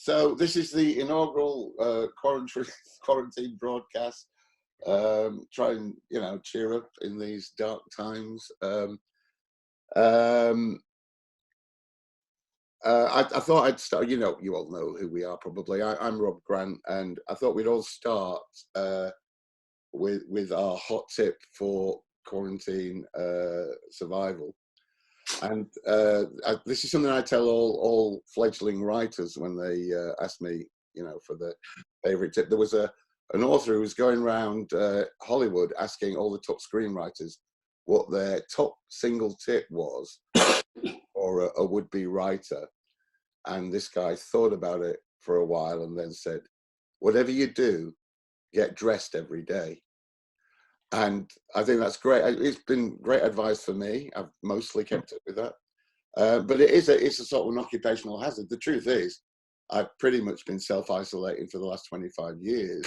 So this is the inaugural quarantine broadcast. Try and, you know, cheer up in these dark times. I thought I'd start. You know, you all know who we are probably. I'm Rob Grant, and I thought we'd all start with our hot tip for quarantine survival. And this is something I tell all fledgling writers when they ask me, you know, for the favorite tip. There was an author who was going around Hollywood asking all the top screenwriters what their top single tip was for a would-be writer. And this guy thought about it for a while and then said, whatever you do, get dressed every day. And I think that's great. It's been great advice for me. I've mostly kept up with that. But it's a sort of an occupational hazard. The truth is, I've pretty much been self-isolating for the last 25 years.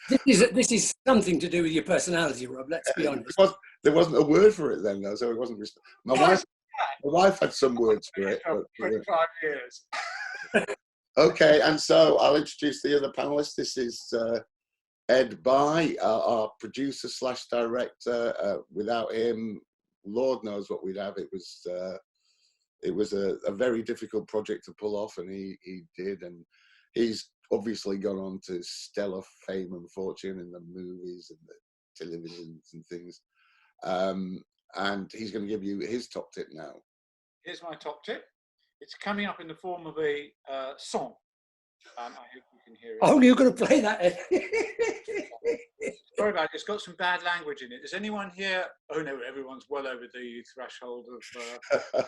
This is something to do with your personality, Rob, let's be honest. There wasn't a word for it then, though, so it wasn't. My wife had some words for it. But, 25 years. Okay, and so I'll introduce the other panelists. This is Ed By, our producer / director. Without him, Lord knows what we'd have. It was a very difficult project to pull off, and he did. And he's obviously gone on to stellar fame and fortune in the movies and the televisions and things. And he's going to give you his top tip now. Here's my top tip. It's coming up in the form of a song. I hope you can hear it. Oh, you're going to play that, Ed? Sorry about it. It's got some bad language in it. Is anyone here? Oh no, everyone's well over the threshold of the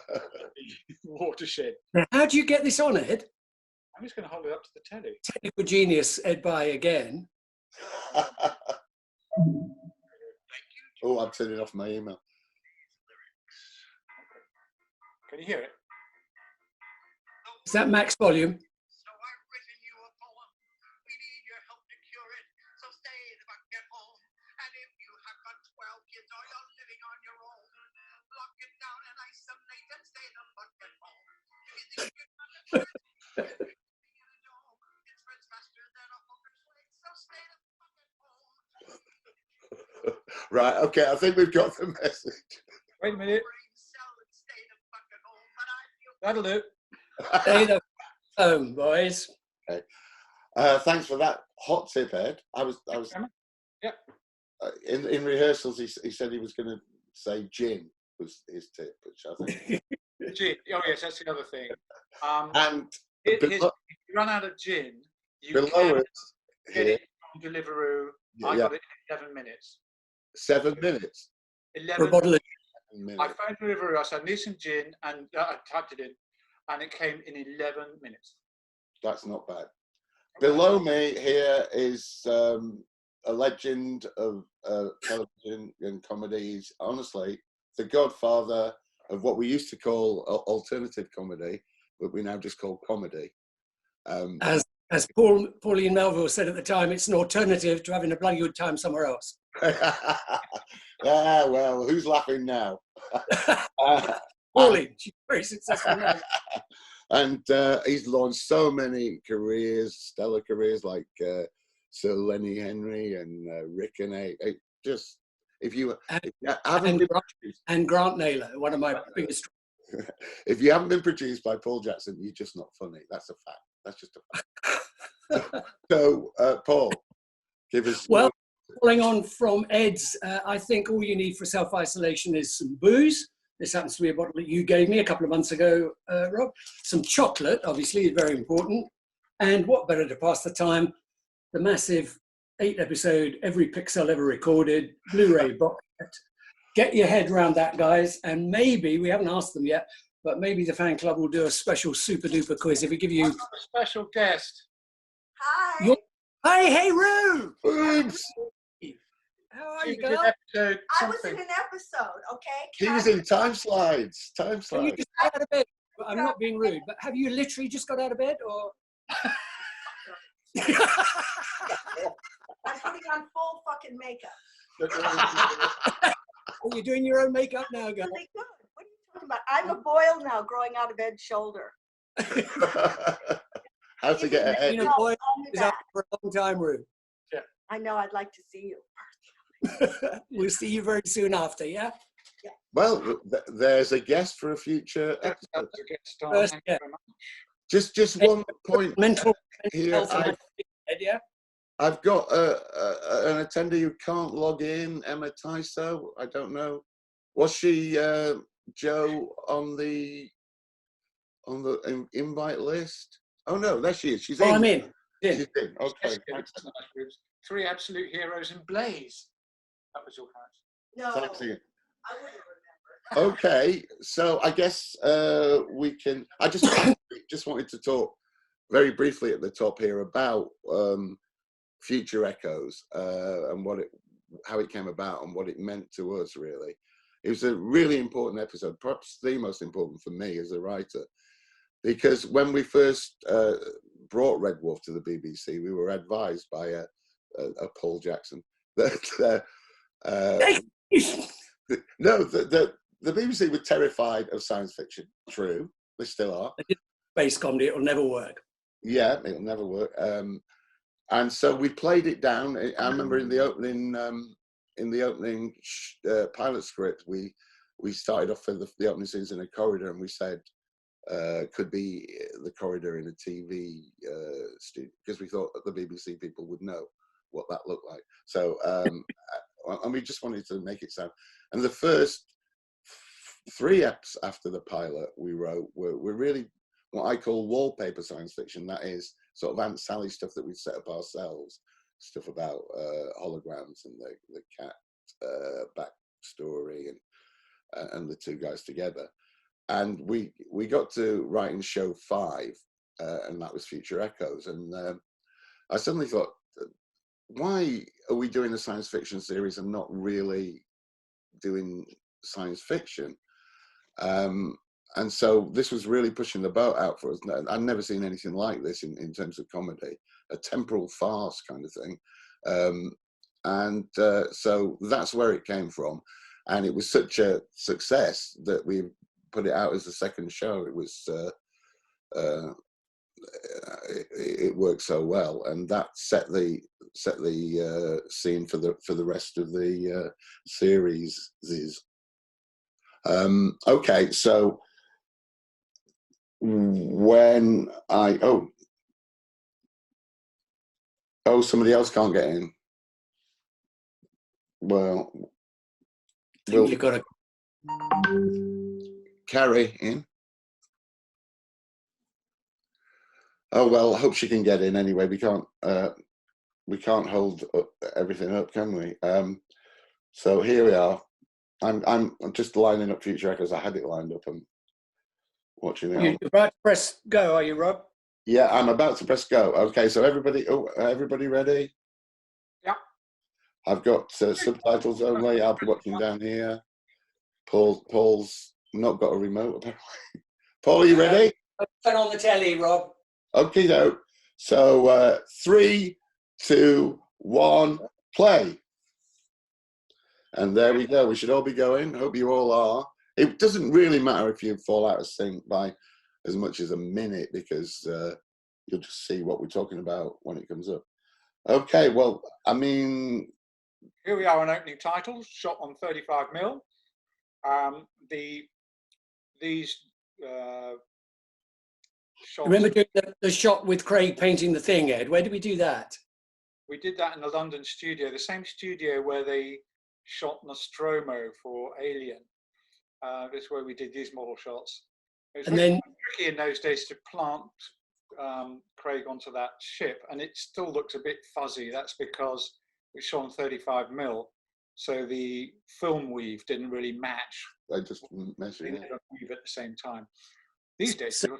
watershed. How do you get this on, Ed? I'm just going to hold it up to the telly. Technical genius, Ed By again. Oh, I'm turning off my email. Can you hear it? Is that max volume? So I've written you a poem. We need your help to cure it. So stay the fuck at home. And if you have got 12 kids or you're living on your own, lock it down and isolate and stay the fuck at home. If you think you're not a church, in a dome, it spreads faster than a hooker's weight. So stay the fuck at home. Right, okay, I think we've got the message. Wait a minute. Stay the fuck at home. But I feel That'll do. Stay the home, boys. Okay. Thanks for that hot tip, Ed. I was Yep. In rehearsals. He said he was going to say gin was his tip, which I think. Gin. Oh yes, that's the other thing. And if you run out of gin, you below can it, get here, it from Deliveroo. I yeah. got it in 11 minutes. 7 minutes. 11 For a bottle of I phoned Deliveroo. I said, I need some gin, and I typed it in, and it came in 11 minutes. That's not bad. Below me here is a legend of television and comedies. Honestly, the godfather of what we used to call alternative comedy, but we now just call comedy. As Pauline Melville said at the time, it's an alternative to having a bloody good time somewhere else. Yeah, well, who's laughing now? Pauline, she's very successful now. And he's launched so many careers, stellar careers, like Sir Lenny Henry and Rick and A. Just if you haven't and Grant Naylor, one of my biggest. If you haven't been produced by Paul Jackson, you're just not funny. That's a fact. That's just a fact. So, Paul, give us. Well, following on from Ed's, I think all you need for self-isolation is some booze. This happens to be a bottle that you gave me a couple of months ago, Rob. Some chocolate, obviously, is very important. And what better to pass the time? The massive 8-episode, every pixel ever recorded, Blu-ray box set. Get your head around that, guys. And maybe, we haven't asked them yet, but maybe the fan club will do a special super duper quiz if we give you... I've got a special guest. Hi. Hey, Roo! Oops. How are She you, was in girl? episode I was in something. an episode, okay? He was in time slides. Time Have you slides. just got out of bed? I'm not being rude, but have you literally just got out of bed, or...? I'm putting on full fucking makeup. Are you doing your own makeup now, girl? Really good. What are you talking about? I'm a boil now growing out of Ed's shoulder. How to get ahead. You know, boy, is up for a long time, Rue. I know, I'd like to see you. We'll see you very soon after, yeah? Well, there's a guest for a future episode. That's a good start. First, Thank you yeah. very much. Just one point Mental here. health and yeah? I've got an attender who can't log in, Emma Tyso. I don't know. Was she Joe on the invite list? Oh no, there she is. She's in. Oh, I'm in. She's in. Okay. Yes, that's nice, Bruce. 3 absolute heroes in Blaze. That was your character. No, Thanks again. I wouldn't remember. Okay, so I guess we can. I just wanted to talk very briefly at the top here about Future Echoes and how it came about and what it meant to us. Really, it was a really important episode, perhaps the most important for me as a writer, because when we first brought Red Dwarf to the BBC, we were advised by a Paul Jackson that no, the BBC were terrified of science fiction. True, they still are. Space comedy, it'll never work. Yeah, it'll never work. And so we played it down. I remember in the opening pilot script, we started off for the opening scenes in a corridor, and we said could be the corridor in a TV studio, because we thought that the BBC people would know what that looked like. So and we just wanted to make it sound. And the first 3 eps after the pilot we wrote were really what I call wallpaper science fiction. That is sort of Aunt Sally stuff that we'd set up ourselves, stuff about holograms and the cat backstory and the 2 guys together. And we got to writing show 5, and that was Future Echoes. And I suddenly thought, why are we doing a science fiction series and not really doing science fiction? And so this was really pushing the boat out for us. I've never seen anything like this in terms of comedy, a temporal farce kind of thing. So that's where it came from. And it was such a success that we put it out as the 2nd show. It was it worked so well, and that set the scene for the rest of the series. Okay, so when somebody else can't get in. Well, You've got to Carrie in. Oh well, I hope she can get in anyway. We can't hold everything up, can we? So here we are. I'm just lining up Future Echoes. I had it lined up. I'm watching it. You're about to press go, are you, Rob? Yeah, I'm about to press go. Okay, so everybody ready? Yeah. I've got subtitles only. I'll be watching down here. Paul's not got a remote apparently. Paul, are you ready? Turn on the telly, Rob. Okay, no. So 3, 2, 1, play. And there we go. We should all be going. Hope you all are. It doesn't really matter if you fall out of sync by as much as a minute, because you'll just see what we're talking about when it comes up. Okay, well, I mean... Here we are on opening titles, shot on 35mm. These shots... Remember doing the shot with Craig painting the thing, Ed? Where did we do that? We did that in the London studio, the same studio where they shot Nostromo for Alien. That's where we did these model shots. It was And really then tricky in those days to plant Craig onto that ship, and it still looks a bit fuzzy. That's because we shot on 35mm, so the film weave didn't really match. I just mentioned it. Weave at the same time. These days, so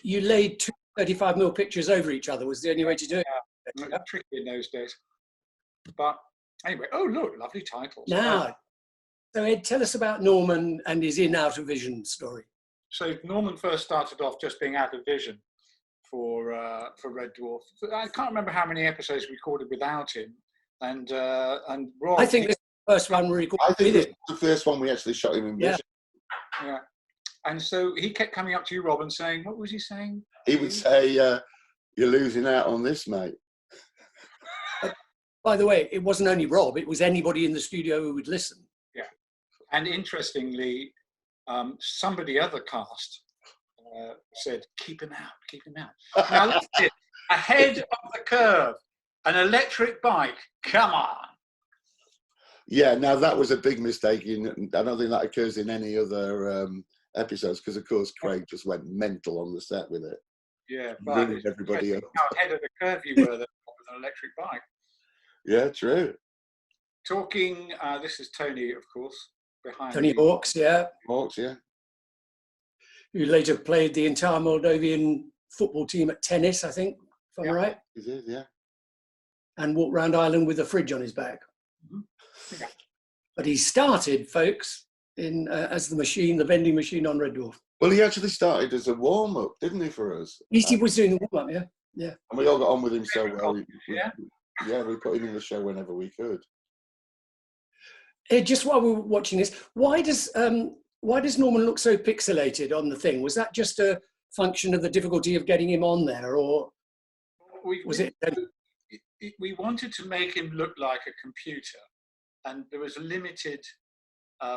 you laid 2 35mm pictures over each other was the only way to do it. it was tricky in those days. But anyway, oh look, lovely titles. Now, so Ed, tell us about Norman and his in out of vision story. So Norman first started off just being out of vision for Red Dwarf. I can't remember how many episodes we recorded without him. And Rob, I think this is the first one we recorded. I think this was the first one we actually shot him in vision. Yeah. And so he kept coming up to you, Rob, and saying, what was he saying? He would say, "You're losing out on this, mate." By the way, it wasn't only Rob, it was anybody in the studio who would listen. Yeah. And interestingly, somebody other cast said, keep him out, keep him out. Now, look at it. Ahead of the curve, an electric bike, come on. Yeah, now that was a big mistake. I don't think that occurs in any other episodes, because, of course, Craig just went mental on the set with it. Yeah, but Ruined everybody up. how ahead of the curve you were with an electric bike. Yeah, true. Talking, this is Tony, of course, behind Tony the- Hawks, yeah, Hawks, yeah. who later played the entire Moldovan football team at tennis, I think, if I'm Yeah. right, He did, yeah. and walked around Ireland with a fridge on his back. Mhm. Yeah. But he started, folks, in as the vending machine on Red Dwarf. Well, he actually started as a warm-up, didn't he, for us? At least he was doing the warm-up, yeah. Yeah. And we all got on with him so well. Yeah. We put him in the show whenever we could. Just while we were watching this, why does Norman look so pixelated on the thing? Was that just a function of the difficulty of getting him on there, or was it? We wanted to make him look like a computer, and there was limited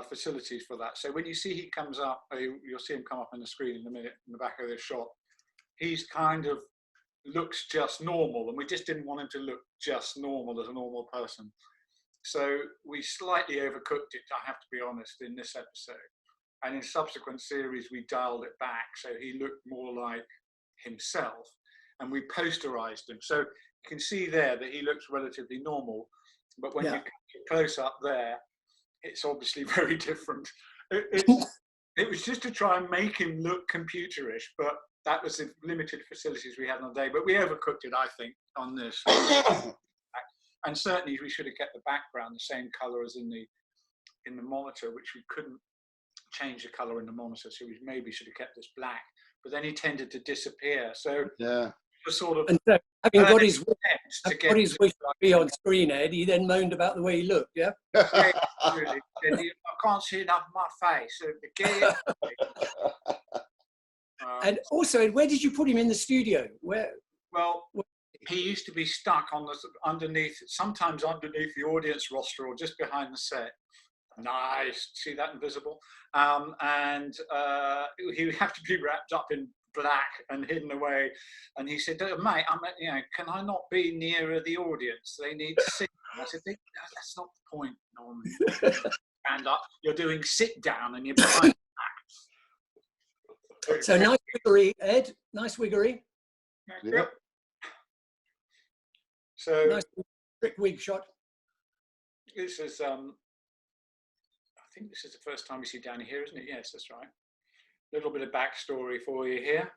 facilities for that. So when you see he comes up, you'll see him come up on the screen in a minute in the back of this shot. He's kind of looks just normal, and we just didn't want him to look just normal as a normal person. So we slightly overcooked it, I have to be honest, in this episode. And in subsequent series, we dialed it back so he looked more like himself, and we posterized him. So you can see there that he looks relatively normal, but when you come close up there, it's obviously very different. It was just to try and make him look computerish, but that was the limited facilities we had on the day. But we overcooked it, I think, on this. And certainly we should have kept the background the same color as in the monitor, which we couldn't change the color in the monitor, so we maybe should have kept this black. But then he tended to disappear. So yeah, the sort of And so, having got his to wish to be on screen, Ed, he then moaned about the way he looked. Yeah. yeah, really. I can't see enough of my face. So get it. And also, Ed, where did you put him in the studio? Where? Well, he used to be stuck on the sometimes underneath the audience roster or just behind the set. Nice, see that invisible? And he would have to be wrapped up in black and hidden away. And he said, "Oh, mate, can I not be nearer the audience? They need to see." I said, "That's not the point, Norman. Stand up. You're doing sit down and you're behind the back." So nice wiggery, Ed. Nice wiggery. Yeah. So Nice quick wig shot. this is, I think this is the first time you see Danny here, isn't it? Yes, that's right. A little bit of backstory for you here.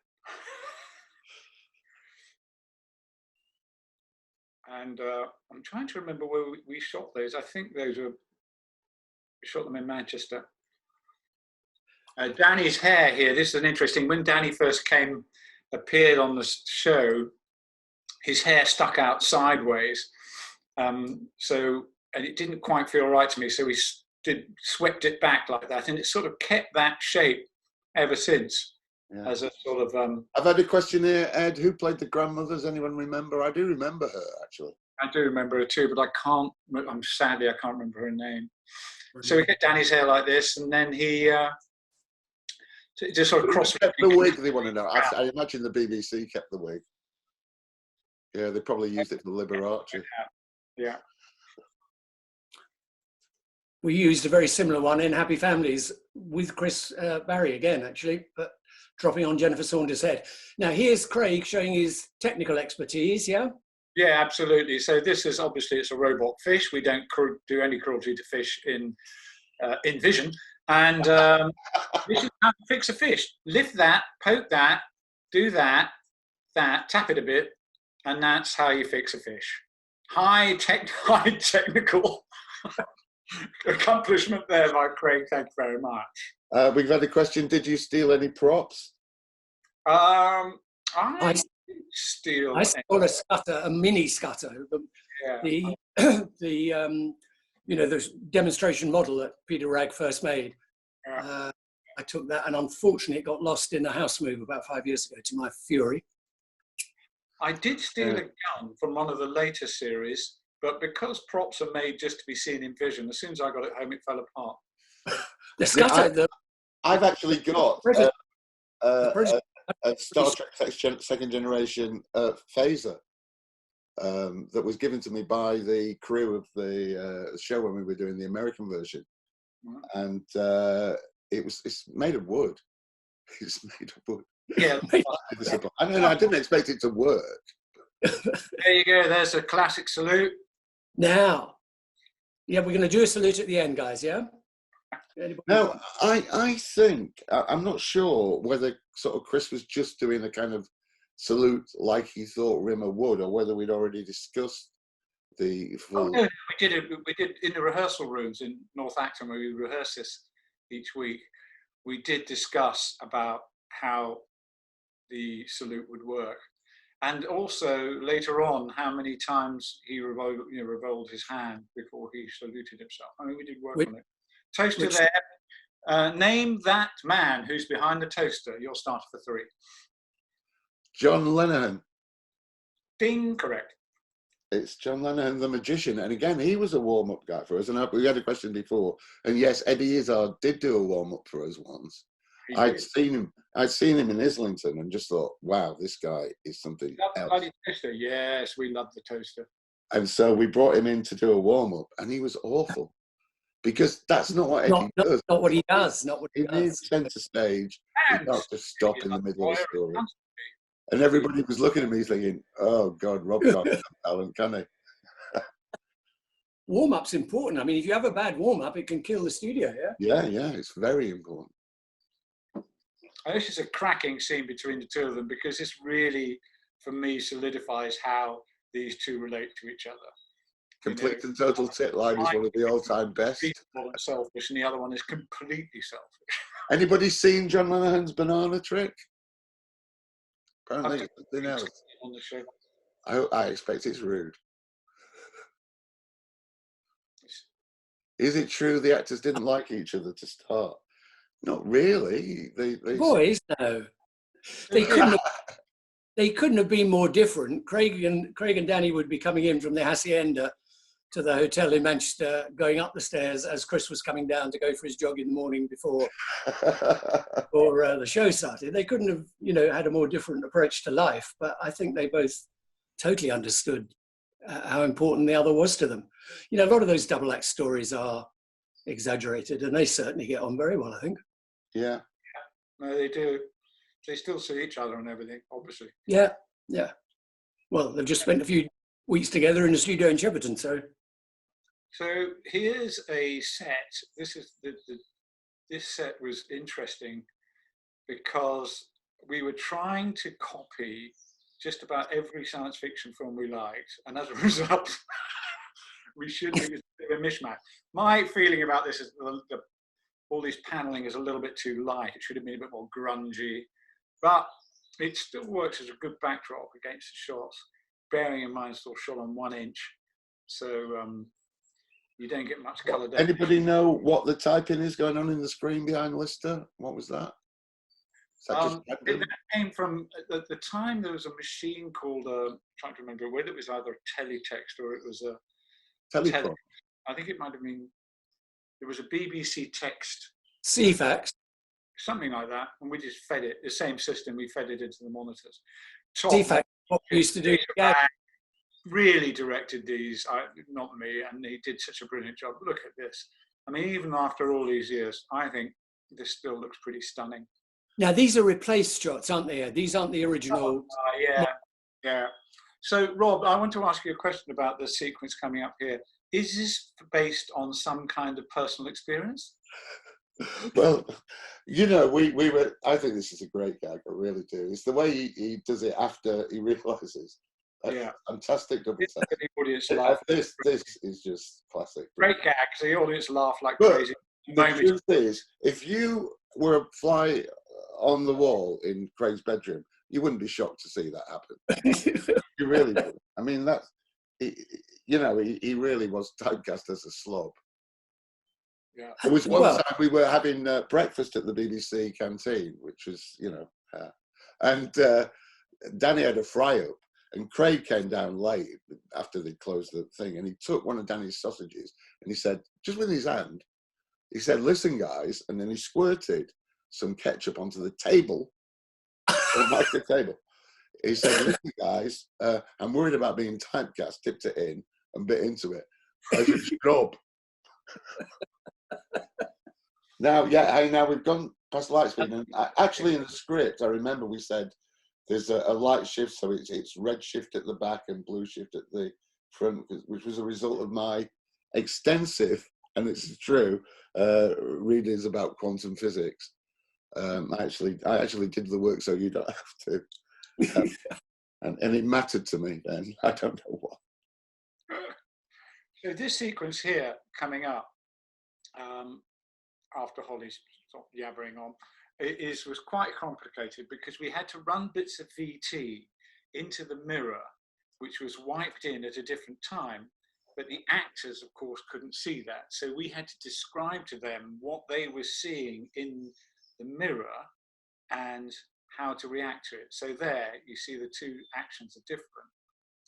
And I'm trying to remember where we shot those. I think we shot them in Manchester. Danny's hair here, this is an interesting, when Danny first appeared on the show, his hair stuck out sideways. And it didn't quite feel right to me. So we swept it back like that, and it sort of kept that shape ever since. Yeah. As a sort of. I've had a question here, Ed. Who played the grandmothers? Anyone remember? I do remember her, actually. I do remember her too, but I can't remember her name. So we get Danny's hair like this, and then he just sort of cross. Kept the wig. They want to know. I imagine the BBC kept the wig. Yeah, they probably used it for Liberace. Yeah. We used a very similar one in Happy Families with Chris Barry again, actually, but dropping on Jennifer Saunders' head. Now, here's Craig showing his technical expertise, yeah? Yeah, absolutely. So this is, obviously, it's a robot fish. We don't do any cruelty to fish in Vision. And this is how to fix a fish. Lift that, poke that, do that, tap it a bit, and that's how you fix a fish. High technical accomplishment there by Craig. Thank you very much. We've had a question. Did you steal any props? I didn't steal. I stole a scutter, a mini scutter. The the demonstration model that Peter Ragg first made. I took that, and unfortunately it got lost in a house move about 5 years ago, to my fury. I did steal a gun from one of the later series, but because props are made just to be seen in vision, as soon as I got it home, it fell apart. I've actually got a Star Trek second generation phaser that was given to me by the crew of the show when we were doing the American version, and it's made of wood. It's made of wood. Yeah, I didn't expect it to work. There you go. There's a classic salute. Now, yeah, we're going to do a salute at the end, guys. Yeah. No, I think I'm not sure whether sort of Chris was just doing a kind of salute like he thought Rimmer would, or whether we'd already discussed the full. Oh, no, we did it. We did in the rehearsal rooms in North Acton, where we rehearse this each week. We did discuss about how the salute would work, and also later on how many times he revolved his hand before he saluted himself. I mean, we did work on it. Toaster there. Name that man who's behind the toaster. Your starter for 3. John Lenihan. Ding, correct. It's John Lenihan, the magician, and again, he was a warm-up guy for us. And we had a question before, and yes, Eddie Izzard did do a warm-up for us once. I'd seen him in Islington, and just thought, wow, this guy is something else. Toaster. Yes, we love the toaster. And so we brought him in to do a warm-up, and he was awful. Because that's not what Eddie does. Not what he does. Not what he does. Needs centre stage. He can't just stop in the middle of the story. And everybody was looking at me thinking, "Oh God, Rob can't have talent, can he?" Warm-up's important. I mean, if you have a bad warm-up, it can kill the studio. Yeah. Yeah, it's very important. This is a cracking scene between the two of them, because this really, for me, solidifies how these two relate to each other. Complete and Total Tit Line is one of the all-time best. Peaceful and selfish, and the other one is completely selfish. Anybody seen John Lenihan's banana trick? Apparently, something else. On the show. I expect it's rude. Is it true the actors didn't like each other to start? Not really. They Boys, no. They couldn't have been more different. Craig and Danny would be coming in from the Hacienda to the hotel in Manchester, going up the stairs as Chris was coming down to go for his jog in the morning before the show started. They couldn't have, had a more different approach to life, but I think they both totally understood how important the other was to them. A lot of those double act stories are exaggerated, and they certainly get on very well, I think. Yeah. No, they do. They still see each other and everything, obviously. Yeah. Well, they've just spent a few weeks together in the studio in Shepperton, so. So here's a set. This is this set was interesting because we were trying to copy just about every science fiction film we liked, and as a result, it was a bit of a mishmash. My feeling about this is all this paneling is a little bit too light. It should have been a bit more grungy, but it still works as a good backdrop against the shots, bearing in mind it's all shot on 1 inch, so you don't get much colour. Anybody know what the typing is going on in the screen behind Lister? What was that? It came from, at the time there was a machine called, I'm trying to remember whether it was either a teletext or it was a Teleprompter. I think it might have been, it was a BBC text. CFAX. Something like that, and we just fed it, the same system, we fed it into the monitors. CFAX, what we used to do. Yeah. Really directed these, not me, and he did such a brilliant job. Look at this. I mean, even after all these years, I think this still looks pretty stunning. Now, these are replaced shots, aren't they? These aren't the original. Yeah. So, Rob, I want to ask you a question about the sequence coming up here. Is this based on some kind of personal experience? Well, we were, I think this is a great gag, I really do. It's the way he does it after he realises. Fantastic double take. This is just classic. Great gag, because the audience laugh like crazy. The truth is, if you were a fly on the wall in Craig's bedroom, you wouldn't be shocked to see that happen. You really would. I mean, he really was typecast as a slob. Yeah. There was one Well, time we were having breakfast at the BBC canteen, which was, and Danny had a fry up, and Craig came down late after they'd closed the thing, and he took one of Danny's sausages and he said, just with his hand, he said, "Listen, guys," and then he squirted some ketchup onto the table, or back the table. He said, "Listen, guys, I'm worried about being typecast." Tipped it in and bit into it. I said, "Scrub." Now we've gone past light speed, and actually in the script, I remember we said there's a light shift, so it's red shift at the back and blue shift at the front, which was a result of my extensive, and it's true, readings about quantum physics. I actually did the work so you don't have to, and it mattered to me then. I don't know what. So this sequence here coming up after Holly's sort of yabbering on, was quite complicated because we had to run bits of VT into the mirror, which was wiped in at a different time, but the actors, of course, couldn't see that. So we had to describe to them what they were seeing in the mirror and how to react to it. So there, you see the two actions are different.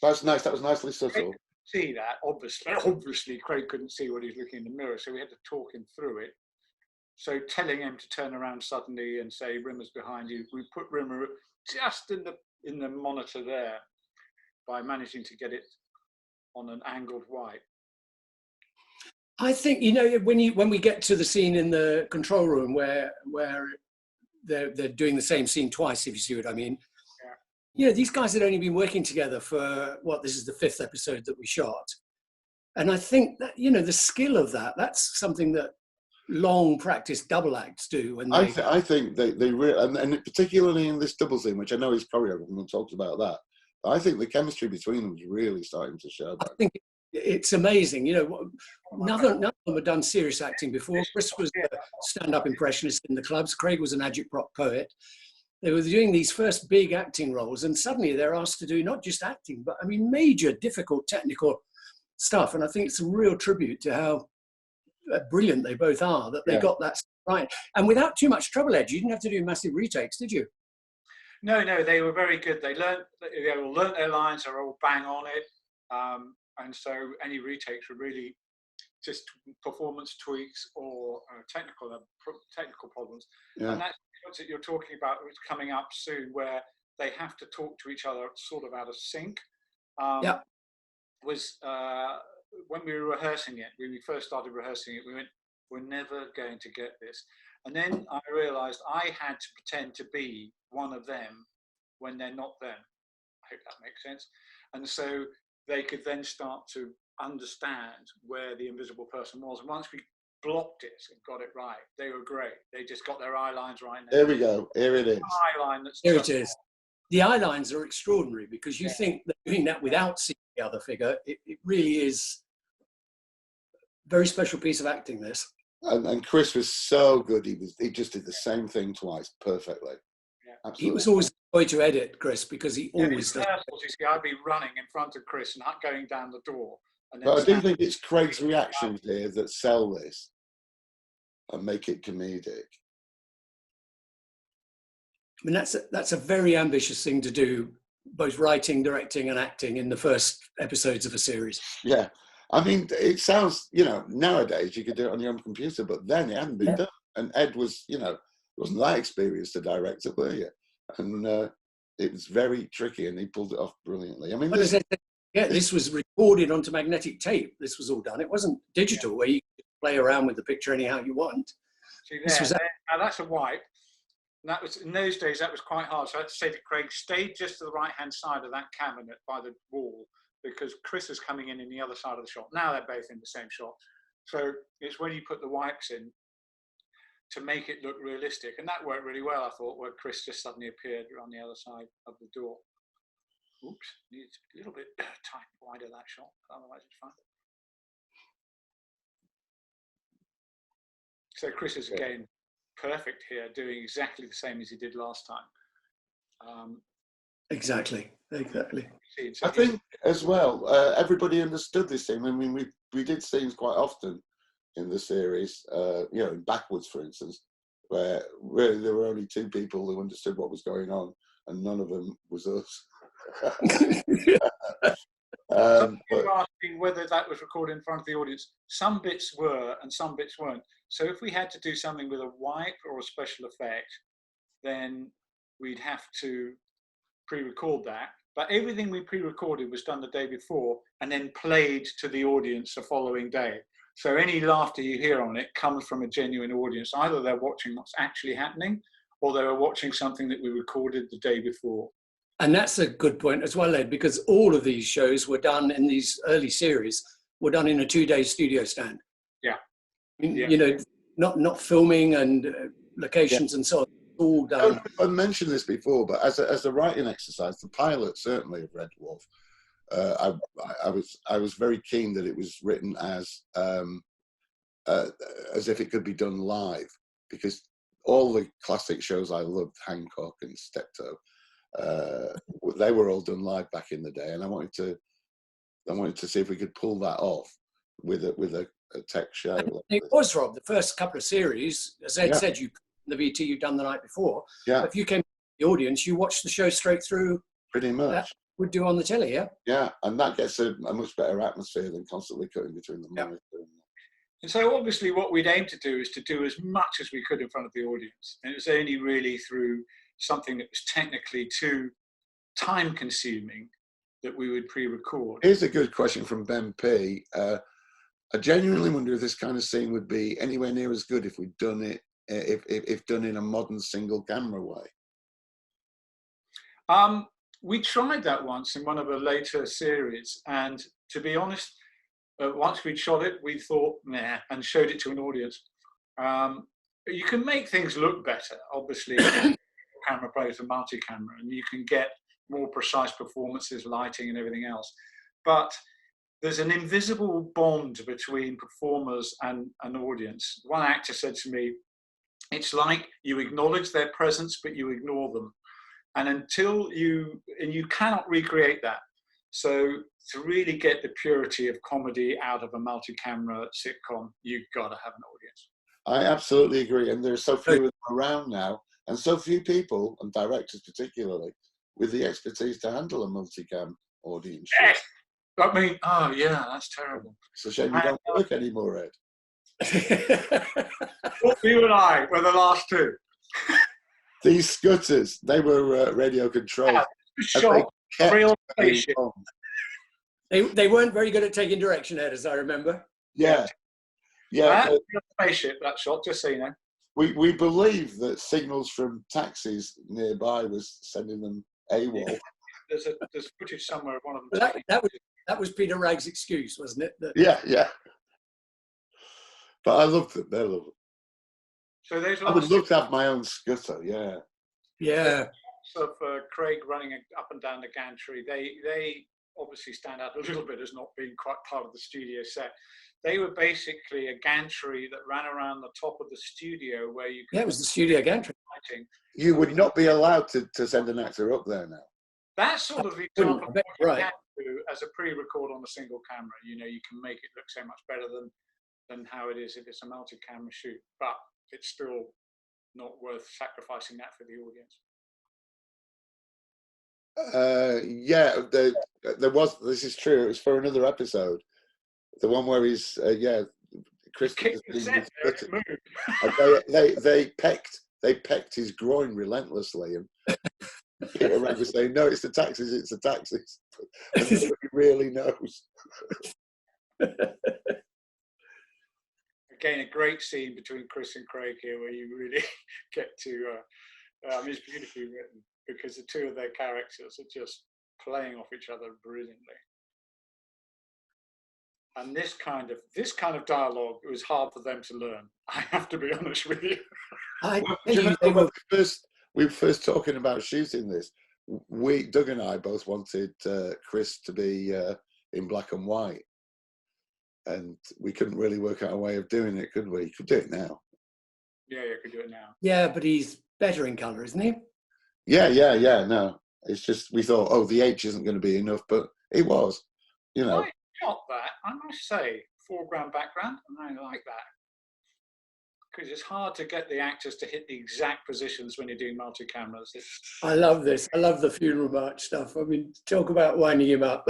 That's nice. That was nicely subtle. See that, obviously Craig couldn't see what he was looking in the mirror, so we had to talk him through it. So telling him to turn around suddenly and say Rimmer's behind you, we put Rimmer just in the monitor there by managing to get it on an angled wipe. I think, when we get to the scene in the control room where they're doing the same scene twice, if you see what I mean. Yeah. These guys had only been working together for this is the 5th episode that we shot. And I think that, the skill of that's something that long practiced double acts do. When I think they really, and particularly in this double scene, which I know is choreographed, and we talked about that. I think the chemistry between them is really starting to show. I think it's amazing. None of them had done serious acting before. Chris was a stand-up impressionist in the clubs. Craig was an agitprop poet. They were doing these first big acting roles, and suddenly they're asked to do not just acting, but major, difficult technical stuff. And I think it's a real tribute to how brilliant they both are that they got that right. And without too much trouble, Ed, you didn't have to do massive retakes, did you? No, they were very good. They all learnt their lines. They were all bang on it. And so any retakes were really just performance tweaks or technical problems. Yeah. And that's what you're talking about, which is coming up soon, where they have to talk to each other sort of out of sync. Was when we were rehearsing it, when we first started rehearsing it, we went, we're never going to get this. And then I realized I had to pretend to be one of them when they're not them. I hope that makes sense. And so they could then start to understand where the invisible person was. And once we blocked it and got it right, they were great. They just got their eye lines right now. There we go. Here it is. Eye line that's here it is. The eye lines are extraordinary because you think they're doing that without seeing the other figure. It really is a very special piece of acting, this. And Chris was so good. He just did the same thing twice perfectly. Yeah, absolutely. He was always a joy to edit, Chris, because he always does. You see, I'd be running in front of Chris and going down the door. And then but I do think it's Craig's reactions here that sell this and make it comedic. I mean, that's a very ambitious thing to do, both writing, directing, and acting in the first episodes of a series. Yeah. I mean, it sounds, nowadays you could do it on your own computer, but then it hadn't been done. And Ed was, wasn't that experienced a director, were you? And it was very tricky, and he pulled it off brilliantly. I mean, this was recorded onto magnetic tape. This was all done. It wasn't digital where you could play around with the picture anyhow you want. See, now that's a wipe. And that was, in those days, that was quite hard. So I had to say to Craig, stay just to the right-hand side of that cabinet by the wall, because Chris is coming in the other side of the shot. Now they're both in the same shot. So it's when you put the wipes in to make it look realistic. And that worked really well, I thought, where Chris just suddenly appeared on the other side of the door. Oops, needs a little bit tight, wider that shot, otherwise it's fine. So Chris is again perfect here, doing exactly the same as he did last time. Exactly. I think as well, everybody understood this scene. I mean, we did scenes quite often in the series, in Backwards, for instance, where really there were only two people who understood what was going on, and none of them was us. You were asking whether that was recorded in front of the audience. Some bits were, and some bits weren't. So if we had to do something with a wipe or a special effect, then we'd have to pre-record that. But everything we pre-recorded was done the day before and then played to the audience the following day. So any laughter you hear on it comes from a genuine audience. Either they're watching what's actually happening, or they were watching something that we recorded the day before. And that's a good point as well, Ed, because all of these shows were done in these early series, were done in a 2-day studio stand. Yeah. You know, not filming and locations and so on, all done. I mentioned this before, but as a writing exercise, the pilot certainly of Red Dwarf, I was very keen that it was written as if it could be done live, because all the classic shows I loved, Hancock and Steptoe, they were all done live back in the day, and I wanted to see if we could pull that off with a tech show. It was, Rob, the first couple of series, as Ed said, the VT you'd done the night before. Yeah. If you came to the audience, you watched the show straight through. Pretty much. That would do on the telly, yeah? Yeah, and that gets a much better atmosphere than constantly cutting between the monitor. And so obviously what we'd aim to do is to do as much as we could in front of the audience. And it was only really through something that was technically too time consuming that we would pre-record. Here's a good question from Ben P. I genuinely wonder if this kind of scene would be anywhere near as good if we'd done it, if done in a modern single camera way. We tried that once in one of the later series, and to be honest, once we'd shot it, we thought, nah, and showed it to an audience. You can make things look better, obviously. Camera plays a multi-camera, and you can get more precise performances, lighting, and everything else. But there's an invisible bond between performers and an audience. One actor said to me, it's like you acknowledge their presence, but you ignore them. And you cannot recreate that. So to really get the purity of comedy out of a multi-camera sitcom, you've got to have an audience. I absolutely agree. And there's so few of them around now, and so few people, and directors particularly, with the expertise to handle a multicam audience. Yes. I mean, oh yeah, that's terrible. It's a shame you don't work anymore, Ed. You and I were the last two. These scutters, they were radio controlled. Shot, real spaceship. They weren't very good at taking direction, Ed, as I remember. Yeah. Real spaceship, that shot, just so you know. We believe that signals from taxis nearby was sending them AWOL. There's footage somewhere of one of them. That was Peter Ragg's excuse, wasn't it? Yeah. But I loved it. They loved it. So I would love to have my own scooter. Yeah. Yeah. Of Craig running up and down the gantry, they obviously stand out a little bit as not being quite part of the studio set. They were basically a gantry that ran around the top of the studio where you could... Yeah, it was the studio gantry. You would not be allowed to send an actor up there now. That sort of example of what you right. can do as a pre-record on a single camera. You know, you can make it look so much better than how it is if it's a multi-camera shoot. But it's still not worth sacrificing that for the audience. There was. This is true. It was for another episode. The one where he's Chris. They pecked his groin relentlessly, and Peter Ragg was saying, "No, it's the taxis. It's the taxis." And nobody really knows. Again, a great scene between Chris and Craig here, where you really get to. It's beautifully written because the two of their characters are just playing off each other brilliantly. And this kind of dialogue, it was hard for them to learn. I have to be honest with you. When we were first talking about shooting this, Doug and I both wanted Chris to be in black and white, and we couldn't really work out a way of doing it, could we? You could do it now. Yeah, you could do it now. Yeah, but he's better in colour, isn't he? Yeah. No, it's just we thought, the H isn't going to be enough, but it was, you know. Got that, I must say, foreground, background, and I like that. Because it's hard to get the actors to hit the exact positions when you're doing multi-cameras. I love this. I love the funeral march stuff. I mean, talk about winding him up.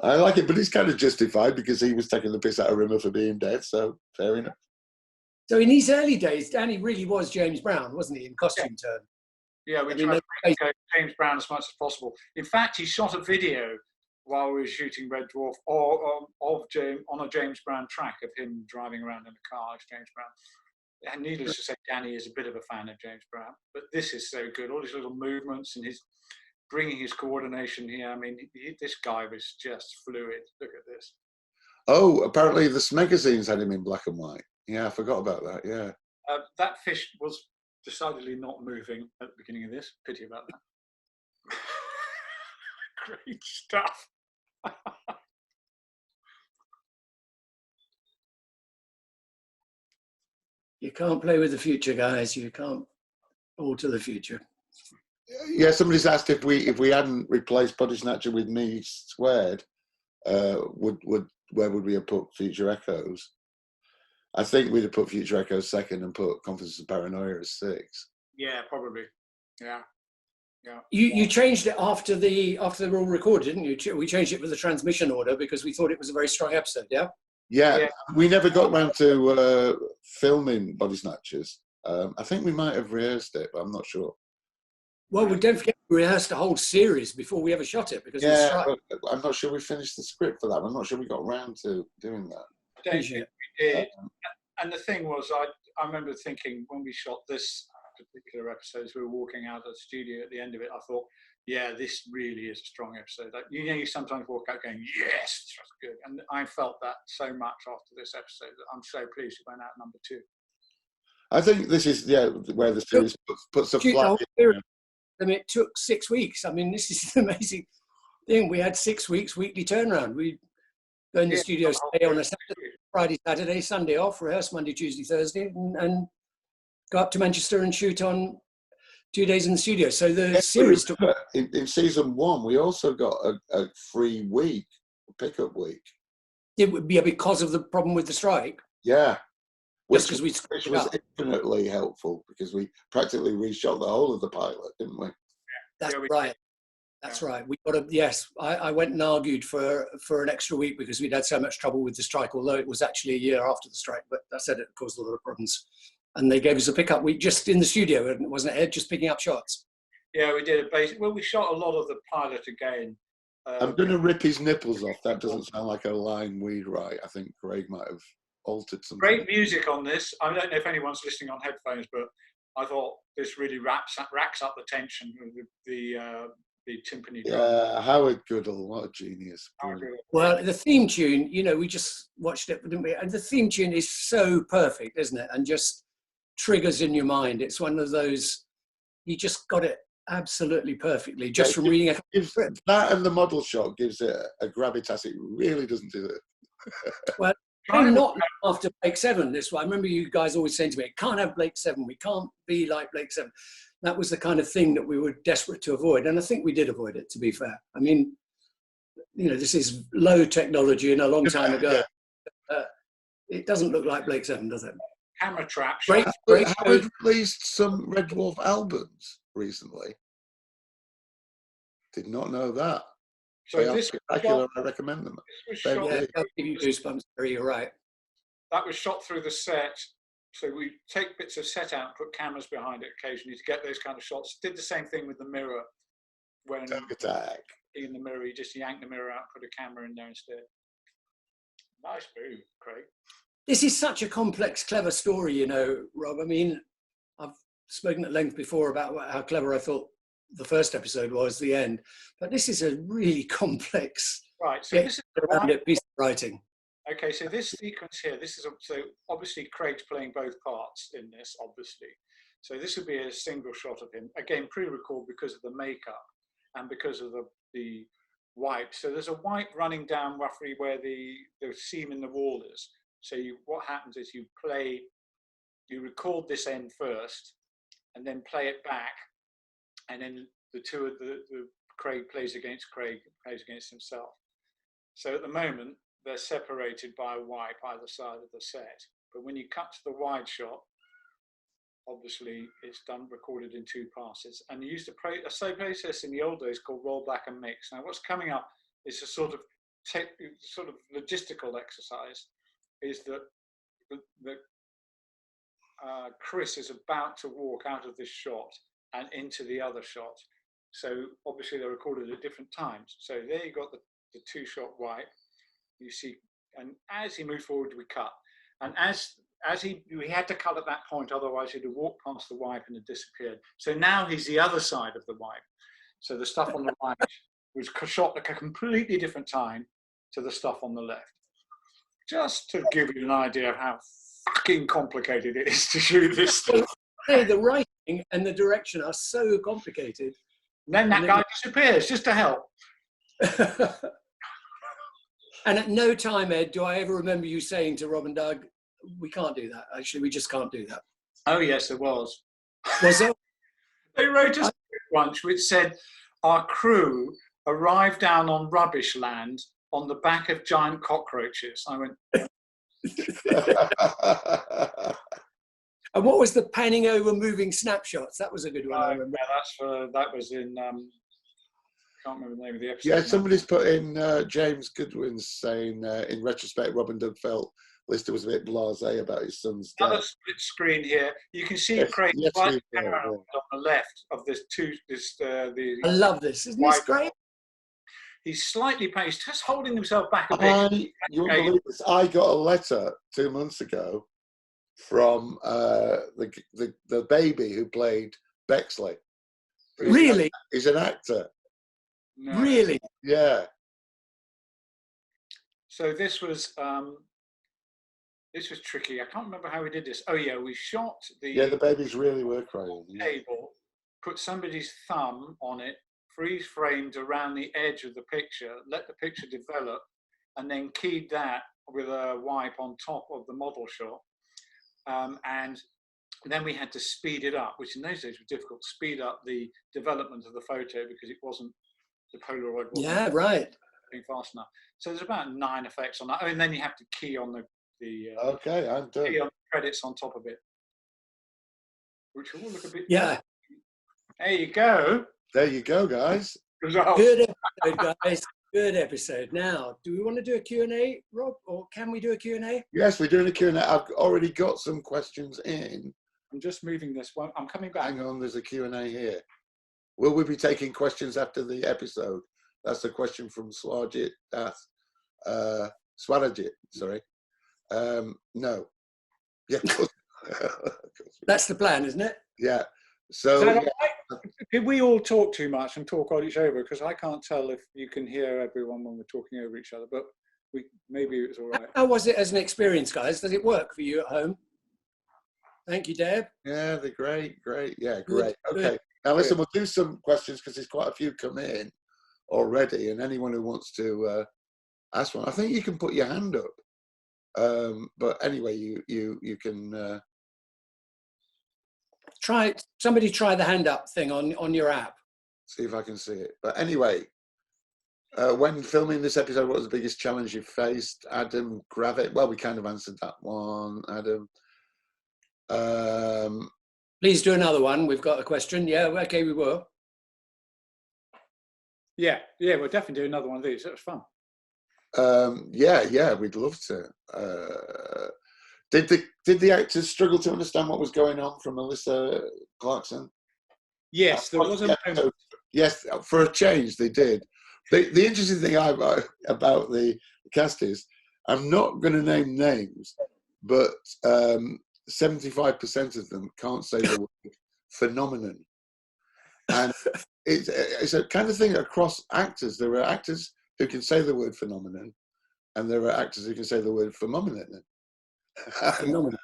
I like it, but it's kind of justified because he was taking the piss out of Rimmer for being dead, so fair enough. So in his early days, Danny really was James Brown, wasn't he, in costume terms? Yeah, we tried to go James Brown as much as possible. In fact, he shot a video while we were shooting Red Dwarf of James on a James Brown track of him driving around in a car as James Brown. And needless to say, Danny is a bit of a fan of James Brown, but this is so good. All his little movements and his bringing his coordination here. I mean, this guy was just fluid. Look at this. Oh, apparently this magazine's had him in black and white. Yeah, I forgot about that. Yeah. That fish was decidedly not moving at the beginning of this. Pity about that. Great stuff. You can't play with the future, guys. You can't alter the future. Yeah, somebody's asked if we hadn't replaced Body Snatcher with Me Squared, where would we have put Future Echoes? I think we'd have put Future Echoes second and put Confidence and Paranoia as 6. Yeah, probably. Yeah. Yeah. You changed it after they were all recorded, didn't you? We changed it with the transmission order because we thought it was a very strong episode. Yeah. Yeah, we never got round to filming Body Snatchers. I think we might have rehearsed it, but I'm not sure. Well, we don't forget we rehearsed a whole series before we ever shot it because of the strike. But I'm not sure we finished the script for that. I'm not sure we got round to doing that. I don't think we did. And the thing was, I remember thinking when we shot this particular episode, as we were walking out of the studio at the end of it, I thought, yeah, this really is a strong episode. Like, you sometimes walk out going, yes, that's good. And I felt that so much after this episode that I'm so pleased it went out number 2. I think this is where the series puts a flag in. I mean, it took 6 weeks. I mean, this is an amazing thing. We had 6 weeks weekly turnaround. We go in the studio, stay on a Saturday, Friday, Saturday, Sunday off, rehearse Monday, Tuesday, Thursday, and go up to Manchester and shoot on 2 days in the studio. So the series took... In season 1, we also got a free week, a pickup week. It would be because of the problem with the strike. Yeah. Which was infinitely helpful because we practically reshot the whole of the pilot, didn't we? That's right. That's right. We got I went and argued for an extra week because we'd had so much trouble with the strike, although it was actually a year after the strike, but that said, it caused a lot of problems. And they gave us a pickup week just in the studio, and it wasn't Ed, just picking up shots. Yeah, we did we shot a lot of the pilot again. I'm going to rip his nipples off. That doesn't sound like a line we'd write. I think Craig might have altered something. Great music on this. I don't know if anyone's listening on headphones, but I thought this really racks up the tension with the timpani drum. Yeah, Howard Goodall, what a genius. Well, the theme tune, we just watched it, didn't we? And the theme tune is so perfect, isn't it? And just triggers in your mind. It's one of those, you just got it absolutely perfectly just from reading it. That and the model shot gives it a gravitas it really doesn't do it. Well, I'm not after Blake 7 this way. I remember you guys always saying to me, it can't have Blake 7. We can't be like Blake 7. That was the kind of thing that we were desperate to avoid. And I think we did avoid it, to be fair. I mean, this is low technology and a long time ago. It doesn't look like Blake 7, does it? Camera traps. Howard released some Red Dwarf albums recently. Did not know that. So this spectacular. I recommend them. I'll give you goosebumps. You're right. That was shot through the set. So we take bits of set out, put cameras behind it occasionally to get those kind of shots. Did the same thing with the mirror. When Attack. In the mirror, you just yank the mirror out, put a camera in there instead. Nice move, Craig. This is such a complex, clever story, Rob. I mean, I've spoken at length before about how clever I thought the first episode was, the end. But this is a really complex, right? So this is piece of writing. Okay, so this sequence here, so obviously Craig's playing both parts in this, obviously. So this would be a single shot of him, again pre-recorded because of the makeup and because of the wipe. So there's a wipe running down roughly where the seam in the wall is. So what happens is you record this end first, and then play it back, and then the Craig plays against himself. So at the moment, they're separated by a wipe either side of the set. But when you cut to the wide shot, obviously it's recorded in 2 passes. And you used a same process in the old days called roll back and mix. Now what's coming up is a sort of logistical exercise, is that Chris is about to walk out of this shot and into the other shot. So obviously they're recorded at different times. So there you got the 2-shot wipe. You see, and as he moved forward, we cut. And as we had to cut at that point, otherwise he'd have walked past the wipe and had disappeared. So now he's the other side of the wipe. So the stuff on the right was shot at a completely different time to the stuff on the left. Just to give you an idea of how fucking complicated it is to shoot this stuff. Hey, the writing and the direction are so complicated. And then that guy disappears just to help. And at no time, Ed, do I ever remember you saying to Rob and Doug, we can't do that. Actually, we just can't do that. Oh, yes, there was. Was there? They wrote a script once which said, our crew arrived down on rubbish land on the back of giant cockroaches. I went... And what was the panning over moving snapshots? That was a good one, I remember. Yeah, that was in... can't remember the name of the episode. Yeah, somebody's put in James Goodwin's saying, in retrospect, Rob and Doug felt Lister was a bit blasé about his son's death. Another split screen here. You can see Craig right on the left of this I love this. Isn't this great? He's slightly paced, just holding himself back a bit. You won't believe this. I got a letter 2 months ago from the baby who played Bexley. Really? He's an actor. No. Really? Yeah. So this was tricky. I can't remember how we did this. Oh yeah, we shot the babies really were crying. Table, put somebody's thumb on it, freeze framed around the edge of the picture, let the picture develop, and then keyed that with a wipe on top of the model shot. And then we had to speed it up, which in those days was difficult, speed up the development of the photo because it wasn't, the Polaroid wasn't being fast enough. So there's about 9 effects on that. Oh, and then you have to key on okay, I'm done. Key on the credits on top of it, which all look a bit... Yeah. There you go. There you go, guys. Good episode, guys. Good episode. Now, do we want to do a Q&A, Rob? Or can we do a Q&A? Yes, we're doing a Q&A. I've already got some questions in. I'm just moving this one. I'm coming back. Hang on, there's a Q&A here. Will we be taking questions after the episode? That's a question from Swarajit. Swarajit, sorry. No. Yeah, of course. That's the plan, isn't it? Yeah. So, right? Did we all talk too much and talk on each other? Because I can't tell if you can hear everyone when we're talking over each other, but maybe it was all right. How was it as an experience, guys? Does it work for you at home? Thank you, Deb. Yeah, they're great. Yeah, great. Okay. Now, listen, we'll do some questions because there's quite a few come in already, and anyone who wants to ask one, I think you can put your hand up. But anyway, you can somebody try the hand up thing on your app. See if I can see it. But anyway, when filming this episode, what was the biggest challenge you faced? Adam Gravit. Well, we kind of answered that one, Adam. Please do another one. We've got a question. Yeah, okay, we will. Yeah, we'll definitely do another one of these. It was fun. Yeah, we'd love to. Did the actors struggle to understand what was going on from Melissa Clarkson? Yes, there was a moment. Yes, for a change, they did. The interesting thing about the cast is, I'm not going to name names, but 75% of them can't say the word phenomenon. And it's a kind of thing across actors. There are actors who can say the word phenomenon, and there are actors who can say the word phenomenon. Phenomenon.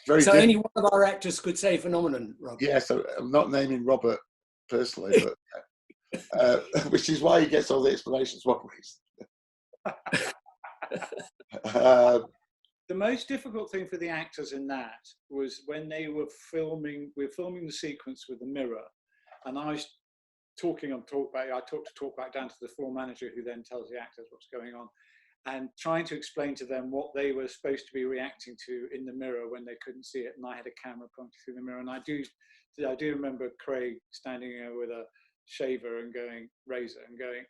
So different. any one of our actors could say phenomenon, Rob. Yes, I'm not naming Robert personally, but which is why he gets all the explanations. What reason? The most difficult thing for the actors in that was when they were filming. We were filming the sequence with the mirror, and I was talking on talkback. I talk to talkback down to the floor manager, who then tells the actors what's going on, and trying to explain to them what they were supposed to be reacting to in the mirror when they couldn't see it. And I had a camera pointing through the mirror, and I do remember Craig standing there with a shaver and going, razor, and going,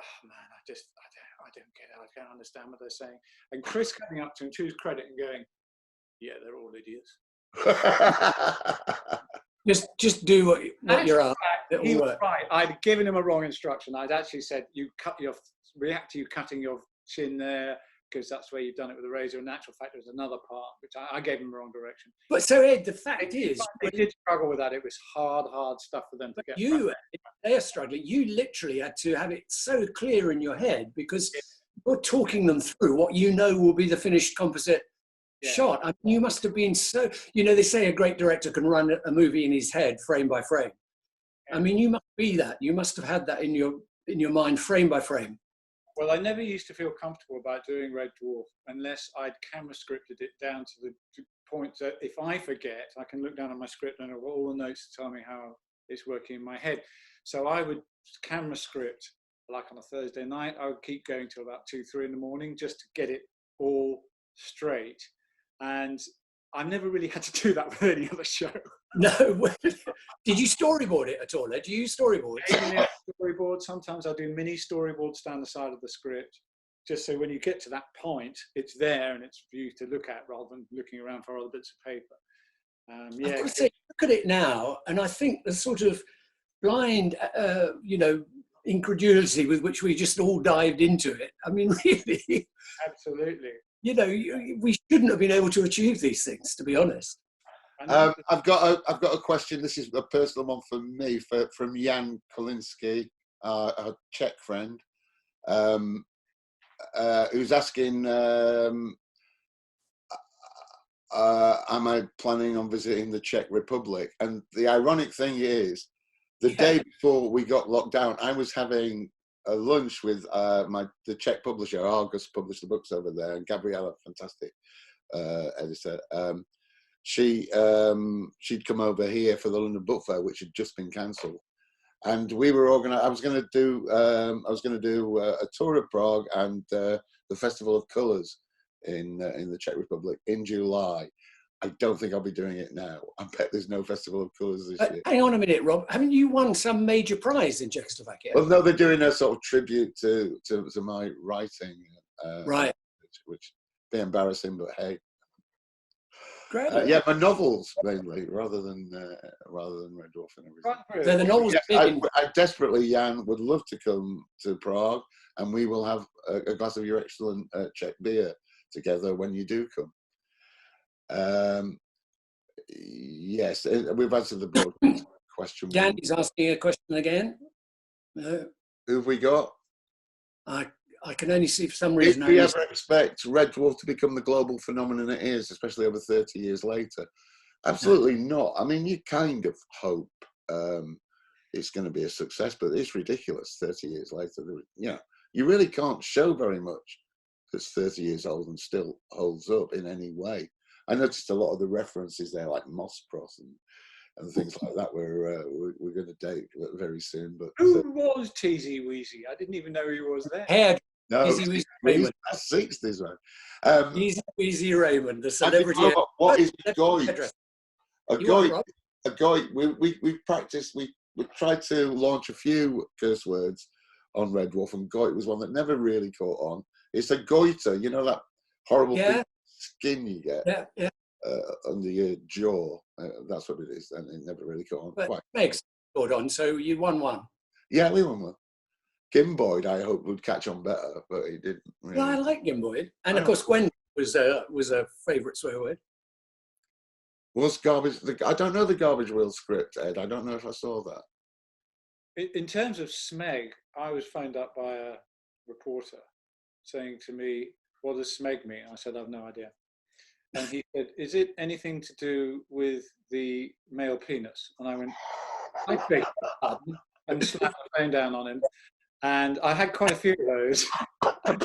oh man, I don't get it. I can't understand what they're saying. And Chris coming up to him, to his credit, and going, yeah, they're all idiots. Just do what you're asked. He was right. I'd given him a wrong instruction. I'd actually said, react to you cutting your chin there, because that's where you've done it with a razor. In actual fact, there's another part, which I gave him the wrong direction. But so, Ed, the fact is... They did struggle with that. It was hard stuff for them to get. They're struggling. You literally had to have it so clear in your head, because you're talking them through what you know will be the finished composite shot. I mean, you must have been so... they say a great director can run a movie in his head frame by frame. I mean, you must be that. You must have had that in your mind frame by frame. Well, I never used to feel comfortable about doing Red Dwarf unless I'd camera scripted it down to the point that if I forget, I can look down at my script and I've got all the notes to tell me how it's working in my head. So I would camera script, like on a Thursday night, I would keep going till about 2, 3 in the morning just to get it all straight. And I've never really had to do that with any other show. No. Did you storyboard it at all? Do you use storyboards? Storyboard. Sometimes I do mini storyboards down the side of the script, just so when you get to that point, it's there and it's for you to look at rather than looking around for other bits of paper. I've got to say, look at it now, and I think the sort of blind, incredulity with which we just all dived into it. I mean, really. Absolutely. We shouldn't have been able to achieve these things, to be honest. I've got a question. This is a personal one for me, from Jan Kolinsky, a Czech friend, who's asking, am I planning on visiting the Czech Republic? And the ironic thing is, the day before we got locked down, I was having a lunch with the Czech publisher. August published the books over there, and Gabriela, fantastic editor. She'd come over here for the London Book Fair, which had just been cancelled, and we were I was going to do a tour of Prague and the Festival of Colours in the Czech Republic in July. I don't think I'll be doing it now. I bet there's no Festival of Colours this year. Hang on a minute, Rob. Haven't you won some major prize in Czechoslovakia? Well, no, they're doing a sort of tribute to my writing, right? Which be embarrassing, but hey. Great. My novels mainly, rather than Red Dwarf and everything. So the novels. I desperately, Jan, would love to come to Prague, and we will have a glass of your excellent Czech beer together when you do come. Yes, we've answered the broad question. Jan is asking a question again. No. Who have we got? I can only see for some reason. Did we ever expect Red Dwarf to become the global phenomenon it is, especially over 30 years later? Absolutely not. I mean, you kind of hope it's going to be a success, but it's ridiculous 30 years later. You really can't show very much that's 30 years old and still holds up in any way. I noticed a lot of the references there, like Mospros and things like that. We're going to date very soon. But who was Teasy Weezy? I didn't even know he was there. No, Teasy Weezy Raymond. That's 60s, man. Teasy Weezy Raymond, the celebrity. What is Goit? A Goit. We practiced. We tried to launch a few curse words on Red Dwarf, and Goit was one that never really caught on. It's a goiter, that horrible thing, skin you get under your jaw. That's what it is, and it never really caught on. But Meg's caught on, so you won one. Yeah, we won one. Gimboyd, I hope, would catch on better, but he didn't really. Well, I like Gimboyd, and of course Gwen was a favourite swear word. Was garbage? I don't know the Garbage Wheel script, Ed. I don't know if I saw that. In terms of smeg, I was phoned up by a reporter saying to me, "What does smeg mean?" I said, "I've no idea." And he said, "Is it anything to do with the male penis?" And I went, "I beg your pardon," and slapped the phone down on him. And I had quite a few of those. I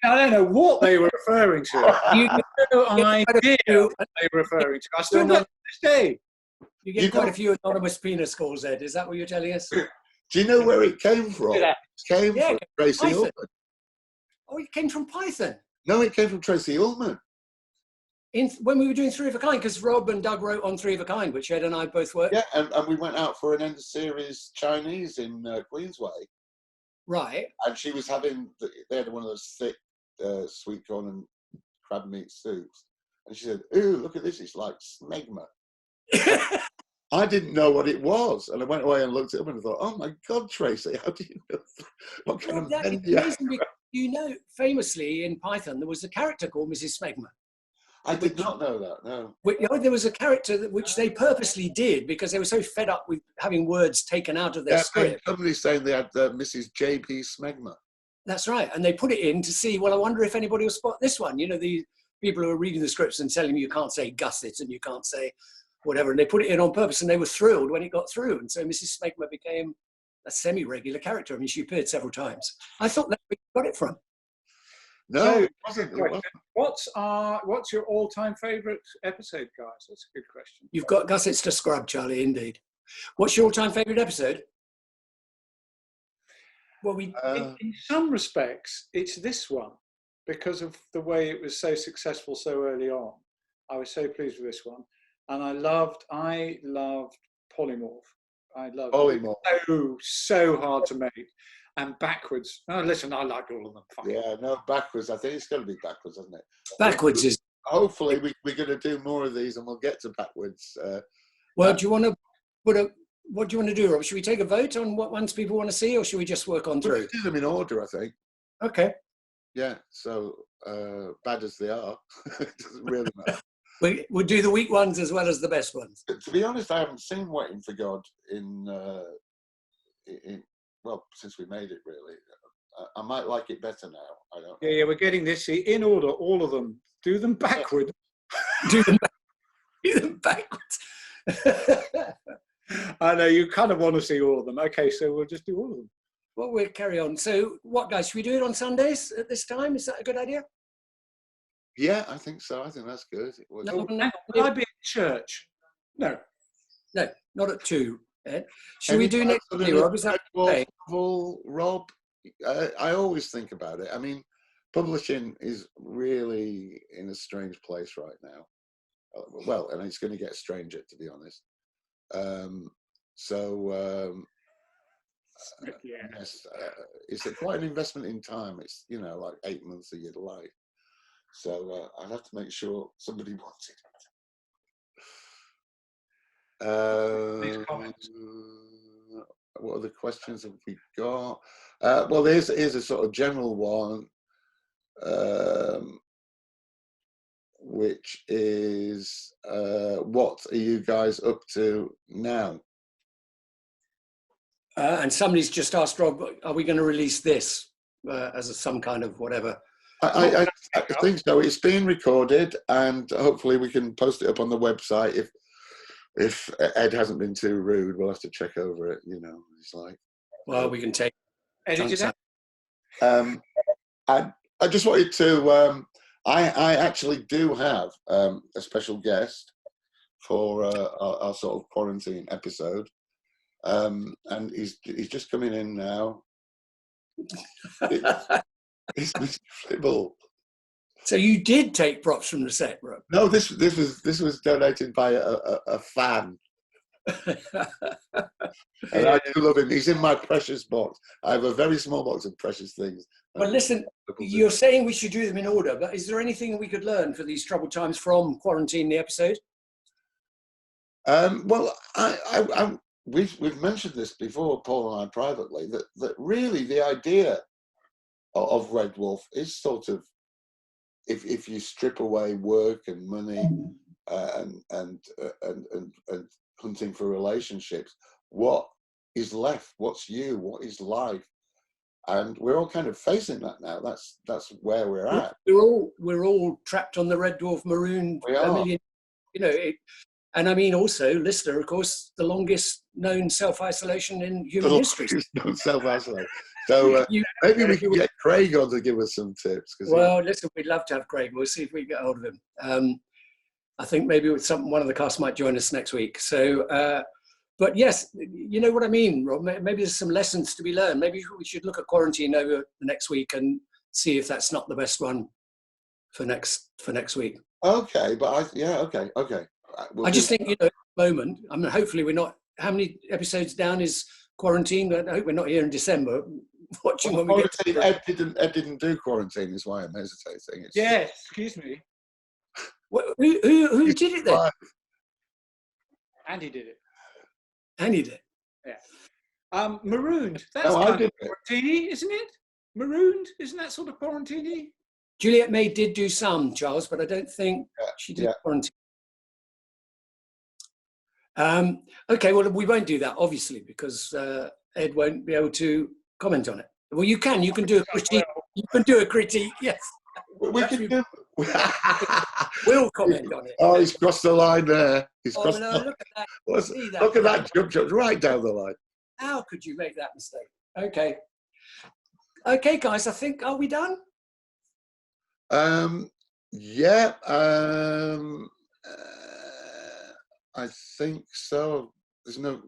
don't know what they were referring to. You have no idea what they were referring to. I still don't to this day. You get quite a few anonymous penis calls, Ed. Is that what you're telling us? Do you know where it came from? Yeah. It came Yeah, from Tracy Python. Ullman. Oh, it came from Python. No, it came from Tracy Ullman. When we were doing Three of a Kind, because Rob and Doug wrote on Three of a Kind, which Ed and I both worked. Yeah, and we went out for an end of series Chinese in Queensway. Right. And she was having, they had one of those thick sweet corn and crab meat soups. And she said, ooh, look at this, it's like smegma. I didn't know what it was. And I went away and looked it up and I thought, oh my God, Tracy, how do you know? What kind of men do you have? You know, famously in Python, there was a character called Mrs. Smegma. I did not know that, no. There was a character which they purposely did because they were so fed up with having words taken out of their script. Somebody's saying they had Mrs. J.P. Smegma. That's right. And they put it in to see, well, I wonder if anybody will spot this one. You know, the people who are reading the scripts and telling you can't say gusset and you can't say whatever. And they put it in on purpose and they were thrilled when it got through. And so Mrs. Smegma became a semi-regular character. I mean, she appeared several times. I thought that's where you got it from. No, So, it wasn't. It wasn't. What's your all-time favourite episode, guys? That's a good question. You've got gussets to scrub, Charlie, indeed. What's your all-time favourite episode? Well, in some respects, it's this one because of the way it was so successful so early on. I was so pleased with this one, and I loved Polymorph. I loved Polymorph. It. So hard to make. And Backwards. No, listen, I like all of them. Fine. Yeah, no, Backwards. I think it's going to be Backwards, isn't it? Backwards is. Hopefully, we're going to do more of these, and we'll get to Backwards. Well, do you want to put a? What do you want to do, Rob? Should we take a vote on what ones people want to see, or should we just work on through? We'll do them in order, I think. Okay. Yeah. So bad as they are, it doesn't really matter. We'll do the weak ones as well as the best ones. To be honest, I haven't seen Waiting for God in well, since we made it, really. I might like it better now. I don't know. Yeah, we're getting this in order, all of them. Do them backward. do them backwards. I know, you kind of want to see all of them. Okay, so we'll just do all of them. Well, we'll carry on. So, what, guys, should we do it on Sundays at this time? Is that a good idea? Yeah, I think so. I think that's good. Will I be at church? No. No, not at 2. Ed. Should we do next Sunday, Rob? Is that okay? Rob, I always think about it. I mean, publishing is really in a strange place right now. Well, and it's going to get stranger, to be honest. Yes, it's quite an investment in time. It's, like 8 months of your life. So I'll have to make sure somebody wants it. These comments. What other questions have we got? Well, here's a sort of general one, which is, what are you guys up to now? And somebody's just asked Rob, are we going to release this as some kind of whatever? I think so. It's being recorded, and hopefully we can post it up on the website. If Ed hasn't been too rude, we'll have to check over it. He's like, well, we can take. I just wanted to. I actually do have a special guest for our sort of quarantine episode, and he's just coming in now. It's Mr. Flibble. So you did take props from the set, Rob? No, this was donated by a fan. And I do love him. He's in my precious box. I have a very small box of precious things. Well, listen, you're saying we should do them in order, but is there anything we could learn for these troubled times from Quarantine the episode? Well, we've mentioned this before, Paul and I privately, that really the idea of Red Dwarf is sort of, if you strip away work and money and hunting for relationships, what is left? What's you? What is life? And we're all kind of facing that now. That's where we're at. We're all trapped on the Red Dwarf maroon. We are. And I mean, also, Lister, of course, the longest known self-isolation in human history. Known self-isolation. So maybe we can get Craig on to give us some tips. Well, listen, we'd love to have Craig. We'll see if we can get hold of him. I think maybe one of the cast might join us next week. So But yes, you know what I mean, Rob. Maybe there's some lessons to be learned. Maybe we should look at quarantine over the next week and see if that's not the best one for next week. Okay, but okay. I just think, at the moment, I mean, hopefully we're not. How many episodes down is quarantine? I hope we're not here in December watching when we get. Ed didn't do quarantine. Is why I'm hesitating. Yes, excuse me. Who did it then? Andy did it. Andy did. Yeah. Marooned. That's kind of quarantine-y, isn't it? Marooned, isn't that sort of quarantine-y? Juliet May did do some, Charles, but I don't think she did quarantine. Okay, well, we won't do that, obviously, because Ed won't be able to comment on it. Well, you can do a critique. You can do a critique, yes. We can do. We'll comment on it. Oh, he's crossed the line there. Look at that. Look at that jump right down the line. How could you make that mistake? Okay. Okay, guys, I think, are we done? Yeah. I think so. There's no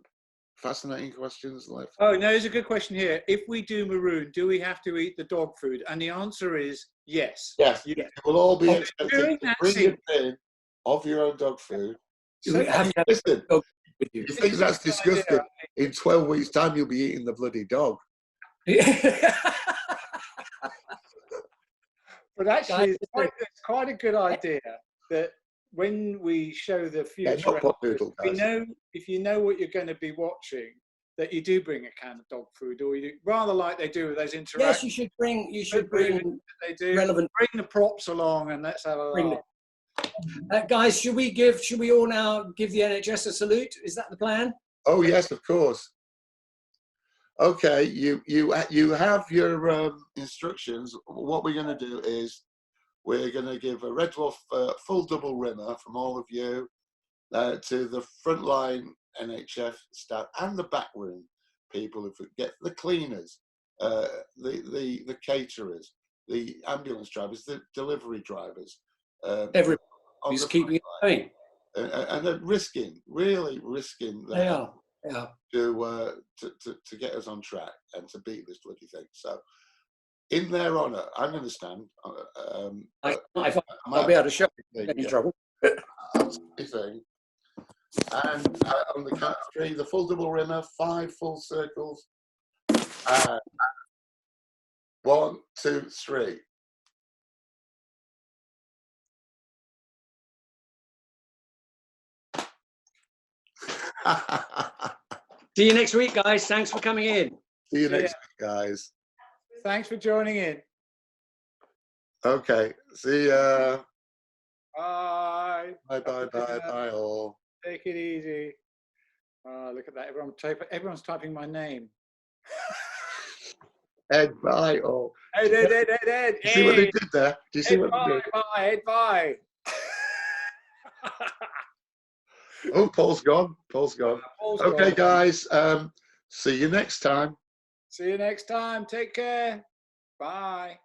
fascinating questions left. Oh, no, there's a good question here. If we do Maroon, do we have to eat the dog food? And the answer is yes. Yes. You will all be expected to bring scene, a bin of your own dog food. Listen, you think that's disgusting? In 12 weeks' time, you'll be eating the bloody dog. But actually, it's quite a good idea that when we show the future, if you know what you're going to be watching, that you do bring a can of dog food, or you do, rather like they do with those interactions. Yes, you should bring relevant. Bring the props along, and let's have a laugh. Guys, should we all now give the NHS a salute? Is that the plan? Oh yes, of course. Okay, you have your instructions. What we're going to do is we're going to give a Red Dwarf full double rimmer from all of you to the frontline NHS staff and the backroom people who get the cleaners, the caterers, the ambulance drivers, the delivery drivers. Everybody's keeping it going. And they're really risking that. To get us on track and to beat this bloody thing. So, in their honour, I'm going to stand. I'll be able to show you. Any trouble. Thing. And on the count of 3, the full double rimmer, 5 full circles. 1, 2, 3. See you next week, guys. Thanks for coming in. See you next week, guys. Thanks for joining in. Okay. See ya. Bye. Bye all. Take it easy. Look at that. Everyone's typing my name. Ed, bye all. Ed. See what they did there? Do you see what they did? Ed, bye. Oh, Paul's gone. Okay, guys. See you next time. See you next time. Take care. Bye.